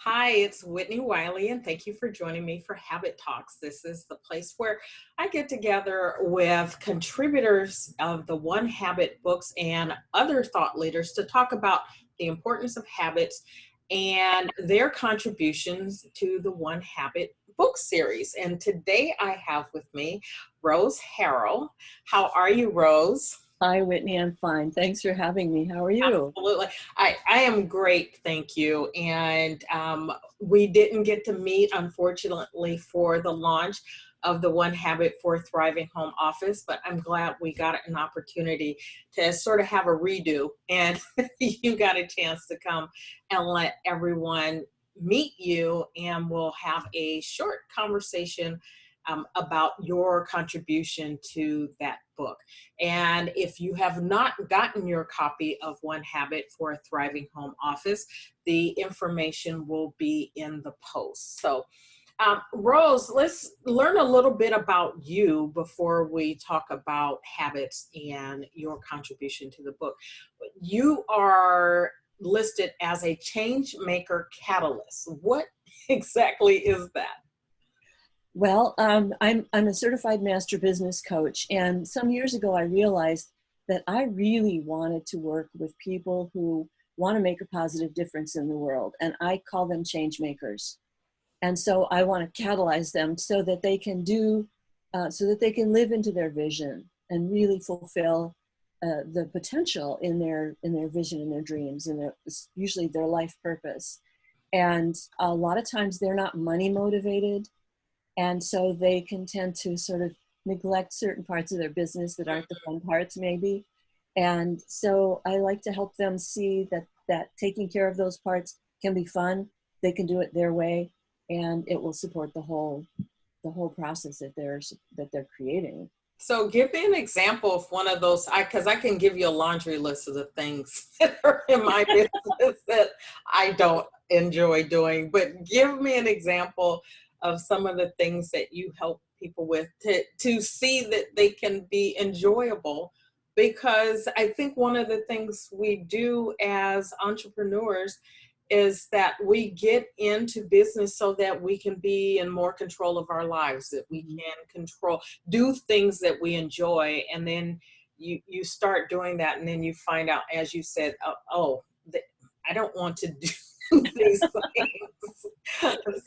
Hi, it's Whitnie Wiley, and thank you for joining me for Habit Talks. This is the place where I get together with contributors of the One Habit books and other thought leaders to talk about the importance of habits and their contributions to the One Habit book series. And today I have with me Rose Harrow. How are you, Rose? Hi, Whitney. I'm fine. Thanks for having me. How are you? Absolutely. I am great, thank you. And we didn't get to meet, unfortunately, for the launch of the One Habit for a Thriving Home Office, but I'm glad we got an opportunity to sort of have a redo. And you got a chance to come and let everyone meet you, and we'll have a short conversation about your contribution to that book. And if you have not gotten your copy of One Habit for a Thriving Home Office, the information will be in the post. So, Rose, let's learn a little bit about you before we talk about habits and your contribution to the book. You are listed as a change maker catalyst. What exactly is that? Well, I'm a certified master business coach, and some years ago I realized that I really wanted to work with people who want to make a positive difference in the world, and I call them change makers. And so I want to catalyze them so that they can so that they can live into their vision and really fulfill the potential in their vision and their dreams and usually their life purpose. And a lot of times they're not money motivated. And so they can tend to sort of neglect certain parts of their business that aren't the fun parts maybe. And so I like to help them see that taking care of those parts can be fun. They can do it their way, and it will support the whole process that they're creating. So give me an example of one of those, because I can give you a laundry list of the things that are in my business that I don't enjoy doing, but give me an example of some of the things that you help people with to see that they can be enjoyable. Because I think one of the things we do as entrepreneurs is that we get into business so that we can be in more control of our lives, that we can do things that we enjoy. And then you start doing that, and then you find out, as you said, I don't want to do these things.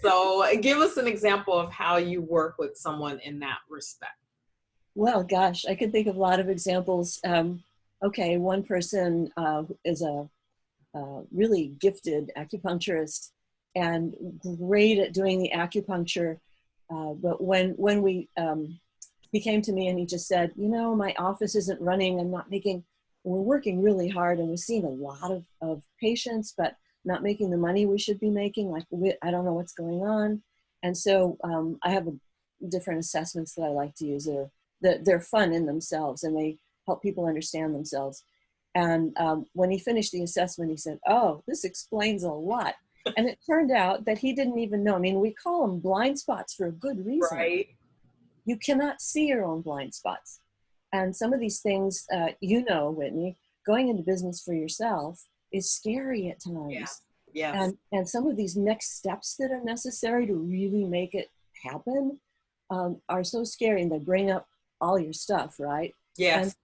So give us an example of how you work with someone in that respect. Well, gosh, I can think of a lot of examples. Okay, one person is a really gifted acupuncturist and great at doing the acupuncture. But when he came to me and he just said, my office isn't running. We're working really hard and we're seeing a lot of patients, but not making the money we should be making. I don't know what's going on. And so I have different assessments that I like to use. They're fun in themselves, and they help people understand themselves. And when he finished the assessment, he said, "Oh, this explains a lot." And it turned out that he didn't even know. I mean, we call them blind spots for a good reason. Right. You cannot see your own blind spots. And some of these things, Whitney, going into business for yourself is scary at Yeah. times. Yes. And some of these next steps that are necessary to really make it happen are so scary, and they bring up all your stuff, right? And Yes.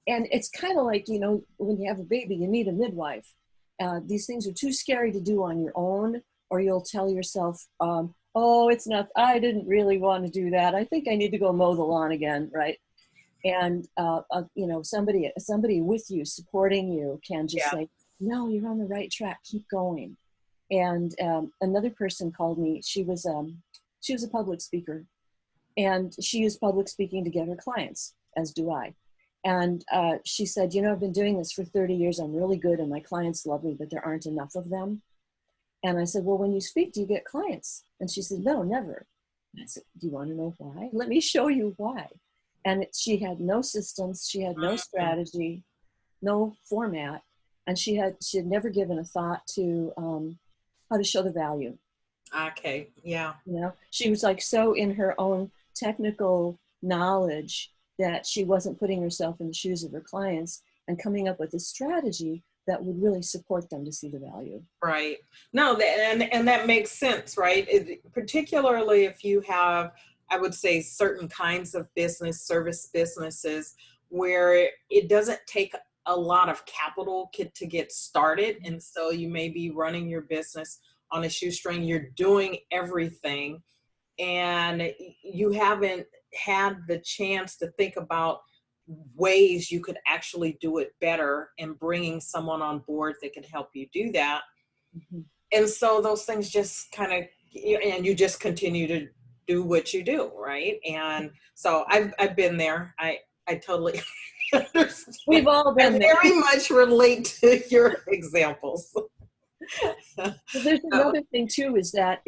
and it's kind of like, when you have a baby, you need a midwife. These things are too scary to do on your own, or you'll tell yourself, oh, it's not, I didn't really want to do that. I think I need to go mow the lawn again, right? And, somebody with you, supporting you, can just Yeah. say, no, you're on the right track, keep going. And another person called me. She was a public speaker, and she used public speaking to get her clients, as do I. And she said, I've been doing this for 30 years. I'm really good, and my clients love me, but there aren't enough of them. And I said, well, when you speak, do you get clients? And she said, no, never. And I said, do you want to know why? Let me show you why. And she had no systems. She had no strategy, no format. And she had never given a thought to how to show the value. Okay. Yeah. She was like so in her own technical knowledge that she wasn't putting herself in the shoes of her clients and coming up with a strategy that would really support them to see the value. Right. No, and that makes sense, right? Particularly if you have, I would say, certain kinds of business, service businesses, where it doesn't take a lot of capital to get started. And so you may be running your business on a shoestring, you're doing everything, and you haven't had the chance to think about ways you could actually do it better and bringing someone on board that can help you do that. Mm-hmm. And so those things just kind of, and you just continue to do what you do, right? And so I've been there. I totally understand. We've all been I there. very much relate to your examples. But there's another thing too, is that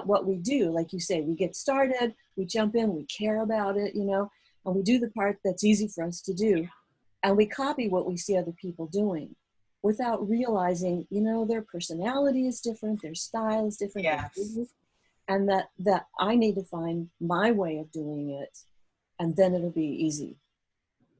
what we do, like you say, we get started, we jump in, we care about it, you know, and we do the part that's easy for us to do, and we copy what we see other people doing without realizing, you know, their personality is different, their style is different, Yes. and that I need to find my way of doing it, and then it'll be easy.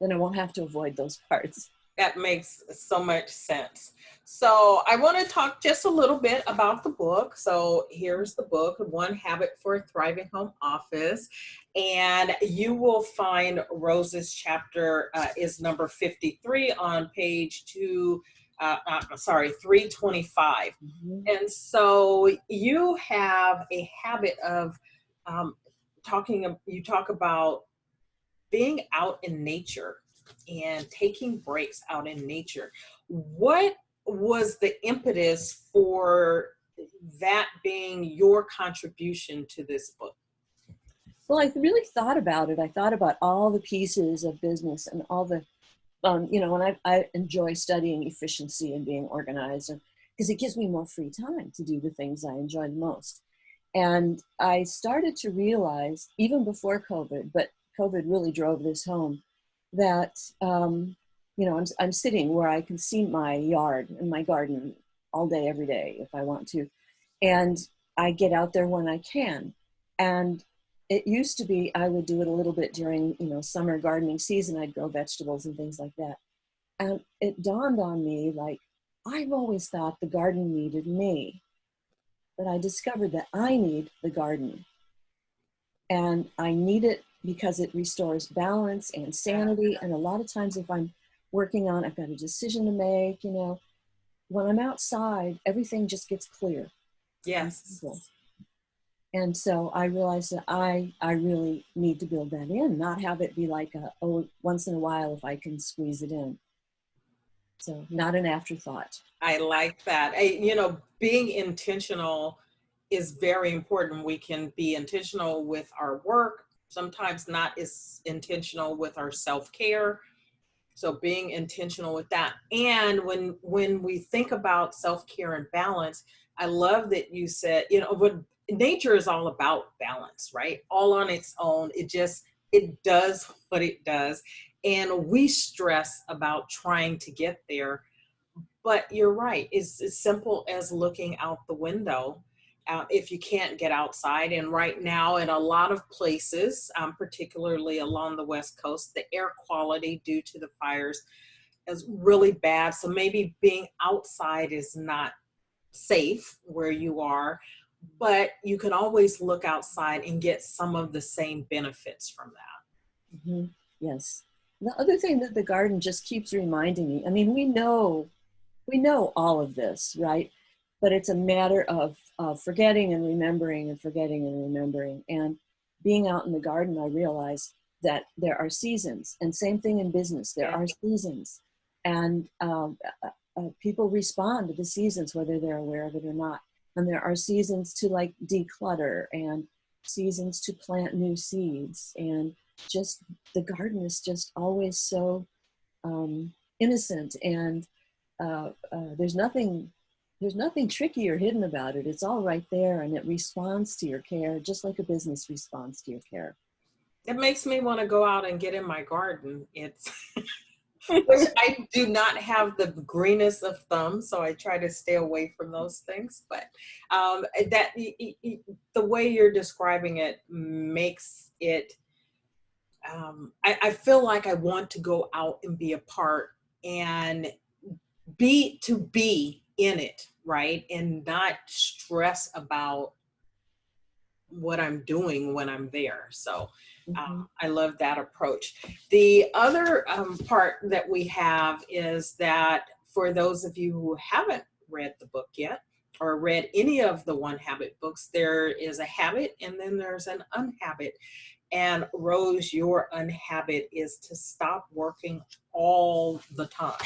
Then I won't have to avoid those parts. That makes so much sense. So I want to talk just a little bit about the book. So here's the book, One Habit for a Thriving Home Office. And you will find Rose's chapter is number 53 on page 325. Mm-hmm. And so you have a habit of you talk about being out in nature and taking breaks out in nature. What was the impetus for that being your contribution to this book? Well, I really thought about it. I thought about all the pieces of business and all the, you know, and I enjoy studying efficiency and being organized, because it gives me more free time to do the things I enjoy the most. And I started to realize, even before COVID, but COVID really drove this home, that, you know, I'm sitting where I can see my yard and my garden all day, every day, if I want to. And I get out there when I can. And it used to be, I would do it a little bit during, you know, summer gardening season. I'd grow vegetables and things like that. And it dawned on me, like, I've always thought the garden needed me, but I discovered that I need the garden. And I need it because it restores balance and sanity. And a lot of times if I'm working on, I've got a decision to make, you know, when I'm outside, everything just gets clear. Yes. And so I realized that I really need to build that in, not have it be like once in a while if I can squeeze it in. So not an afterthought. I like that. You know, being intentional is very important. We can be intentional with our work, sometimes not as intentional with our self-care. So being intentional with that. And when we think about self-care and balance, I love that you said, you know, what nature is all about balance, right? All on its own. It does what it does. And we stress about trying to get there. But you're right. It's as simple as looking out the window. If you can't get outside, and right now in a lot of places, particularly along the West Coast, the air quality due to the fires is really bad. So maybe being outside is not safe where you are, but you can always look outside and get some of the same benefits from that. Mm-hmm. Yes. The other thing that the garden just keeps reminding me, I mean, we know all of this, right? But it's a matter of forgetting and remembering and forgetting and remembering. And being out in the garden, I realized that there are seasons, and same thing in business, there are seasons. And people respond to the seasons, whether they're aware of it or not. And there are seasons to like declutter, and seasons to plant new seeds. And just the garden is just always so innocent, and there's nothing tricky or hidden about it. It's all right there, and it responds to your care, just like a business responds to your care. It makes me want to go out and get in my garden. It's which I do not have the greenest of thumbs, so I try to stay away from those things. But the way you're describing it makes it. I feel like I want to go out and be a part and be in it, right? And not stress about what I'm doing when I'm there. So Mhm. I love that approach. The other part that we have is that for those of you who haven't read the book yet or read any of the One Habit books, there is a habit and then there's an unhabit. And Rose, your unhabit is to stop working all the time.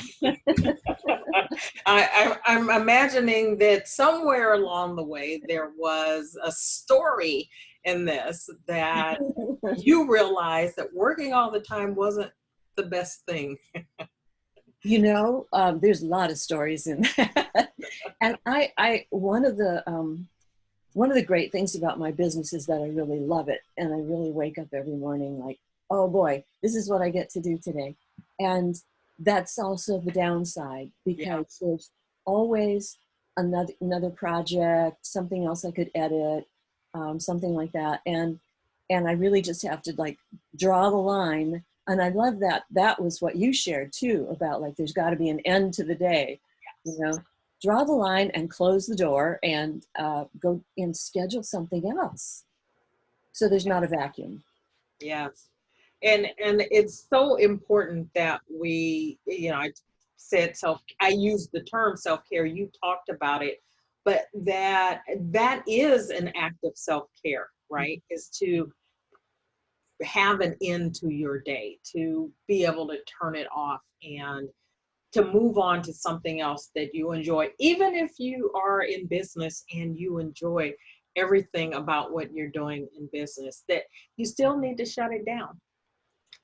I'm imagining that somewhere along the way there was a story in this that you realized that working all the time wasn't the best thing. You know, there's a lot of stories in that. And one of the great things about my business is that I really love it. And I really wake up every morning like, oh boy, this is what I get to do today. And that's also the downside Yeah, because there's always another project, something else I could edit, something like that. And I really just have to like draw the line. And I love that that was what you shared too about like there's got to be an end to the day, you know. Draw the line and close the door and go and schedule something else so there's not a vacuum. yes. And it's so important that we, I said I used the term self-care, you talked about it, but that is an act of self-care, right? Is to have an end to your day, to be able to turn it off and to move on to something else that you enjoy. Even if you are in business and you enjoy everything about what you're doing in business, that you still need to shut it down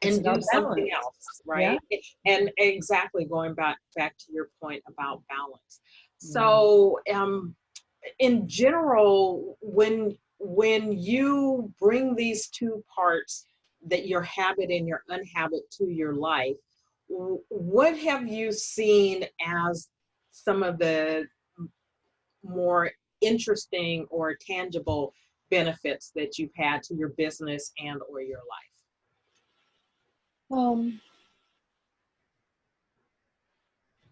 It's and do about something balance. else, Yeah. right? And exactly going back to your point about balance. Yeah. So in general, when you bring these two parts, that your habit and your unhabit, to your life, what have you seen as some of the more interesting or tangible benefits that you've had to your business and or your life? Um,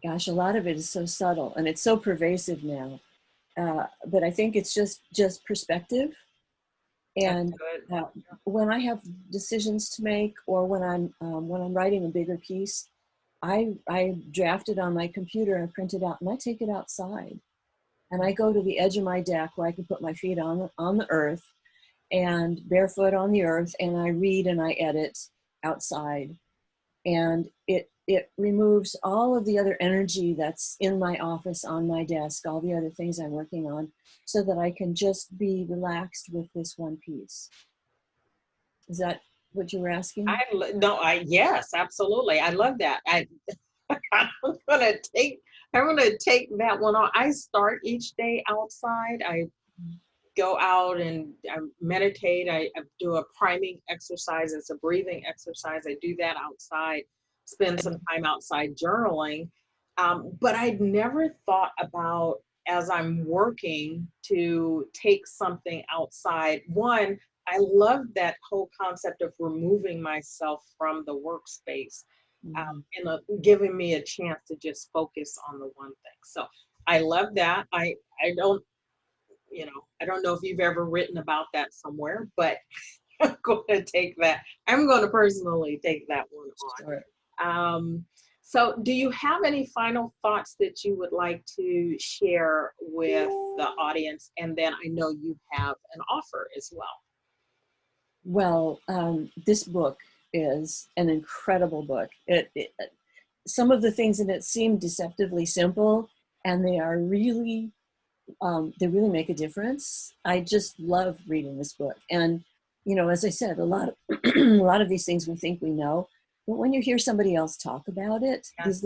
Gosh, a lot of it is so subtle and it's so pervasive now. But I think it's just perspective. That's And good. uh, when I have decisions to make, or when I'm writing a bigger piece, I draft it on my computer, I print it out, and I take it outside. And I go to the edge of my deck where I can put my feet on the earth and barefoot on the earth, and I read and I edit outside. And it removes all of the other energy that's in my office, on my desk, all the other things I'm working on, so that I can just be relaxed with this one piece. Is that what you were asking? No, I yes, absolutely. I love that. I'm gonna take I'm gonna take that one on. I start each day outside. I go out and I meditate. I do a priming exercise. It's a breathing exercise. I do that outside, spend some time outside journaling. But I'd never thought about, as I'm working, to take something outside. One, I love that whole concept of removing myself from the workspace, Mhm. and giving me a chance to just focus on the one thing. So I love that. I don't I don't know if you've ever written about that somewhere, but I'm going to take that. I'm going to personally take that one Sure. on. So, do you have any final thoughts that you would like to share with the audience? And then I know you have an offer as well. Well, this book is an incredible book. Some of the things in it seem deceptively simple, and they really make a difference. I just love reading this book. And, you know, as I said, a lot of, a lot of these things we think we know, but when you hear somebody else talk about it, Yes.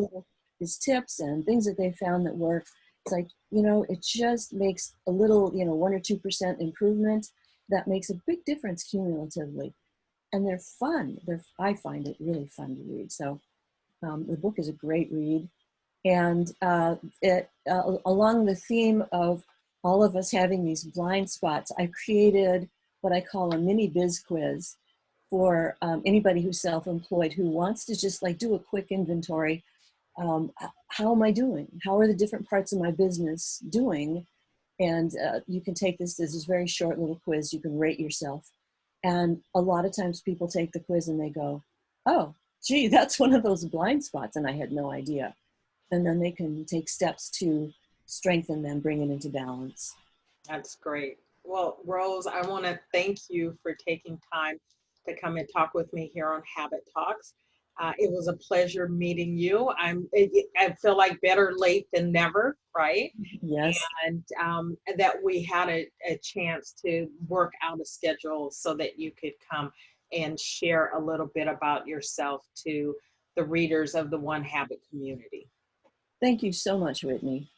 these tips and things that they found that work, it's like, you know, it just makes a little, 1 or 2% improvement that makes a big difference cumulatively. And they're fun. I find it really fun to read. So the book is a great read. And along the theme of all of us having these blind spots, I created what I call a mini biz quiz for anybody who's self-employed who wants to just like do a quick inventory how am I doing? How are the different parts of my business doing? And you can take this is a very short little quiz. You can rate yourself. And a lot of times people take the quiz and they go, oh, gee, that's one of those blind spots. And I had no idea. And then they can take steps to strengthen them, bring it into balance. That's great. Well, Rose, I want to thank you for taking time to come and talk with me here on Habit Talks. It was a pleasure meeting you. I feel like better late than never, right? Yes. And that we had a chance to work out a schedule so that you could come and share a little bit about yourself to the readers of the One Habit community. Thank you so much, Whitney.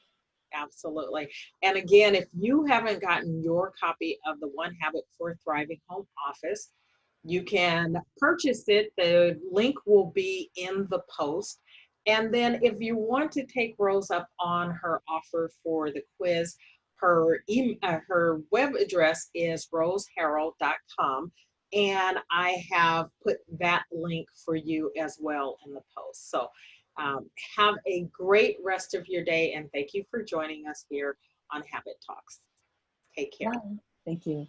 Absolutely. And again, if you haven't gotten your copy of the One Habit for Thriving Home Office, you can purchase it. The link will be in the post. And then if you want to take Rose up on her offer for the quiz, her web address is roseharrow.com. And I have put that link for you as well in the post. So have a great rest of your day, and thank you for joining us here on Habit Talks. Take care. Bye. Thank you.